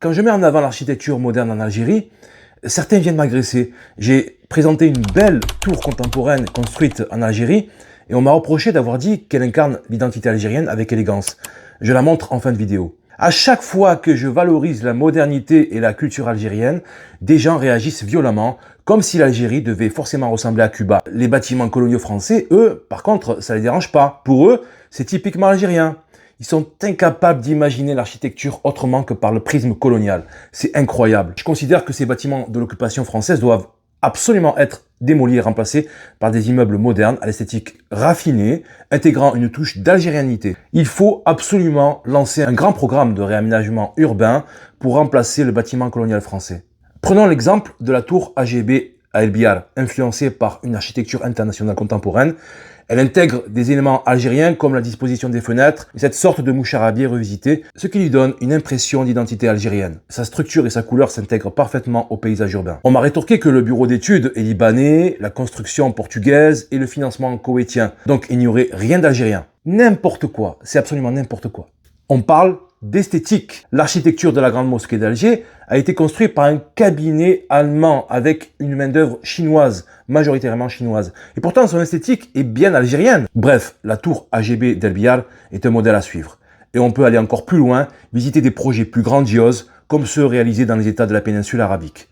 Quand je mets en avant l'architecture moderne en Algérie, certains viennent m'agresser. J'ai présenté une belle tour contemporaine construite en Algérie et on m'a reproché d'avoir dit qu'elle incarne l'identité algérienne avec élégance. Je la montre en fin de vidéo. À chaque fois que je valorise la modernité et la culture algérienne, des gens réagissent violemment, comme si l'Algérie devait forcément ressembler à Cuba. Les bâtiments coloniaux français, eux, par contre, ça les dérange pas. Pour eux, c'est typiquement algérien. Ils sont incapables d'imaginer l'architecture autrement que par le prisme colonial. C'est incroyable. Je considère que ces bâtiments de l'occupation française doivent absolument être démolis et remplacés par des immeubles modernes à l'esthétique raffinée, intégrant une touche d'algérianité. Il faut absolument lancer un grand programme de réaménagement urbain pour remplacer le bâtiment colonial français. Prenons l'exemple de la tour AGB à El Biar, influencée par une architecture internationale contemporaine. Elle intègre des éléments algériens comme la disposition des fenêtres et cette sorte de moucharabier revisité, ce qui lui donne une impression d'identité algérienne. Sa structure et sa couleur s'intègrent parfaitement au paysage urbain. On m'a rétorqué que le bureau d'études est libanais, la construction portugaise et le financement koweïtien. Donc il n'y aurait rien d'algérien. N'importe quoi, c'est absolument n'importe quoi. On parle d'esthétique. L'architecture de la grande mosquée d'Alger a été construite par un cabinet allemand avec une main-d'œuvre chinoise, majoritairement chinoise. Et pourtant, son esthétique est bien algérienne. Bref, la tour AGB d'El Biar est un modèle à suivre. Et on peut aller encore plus loin, visiter des projets plus grandioses, comme ceux réalisés dans les États de la péninsule arabique.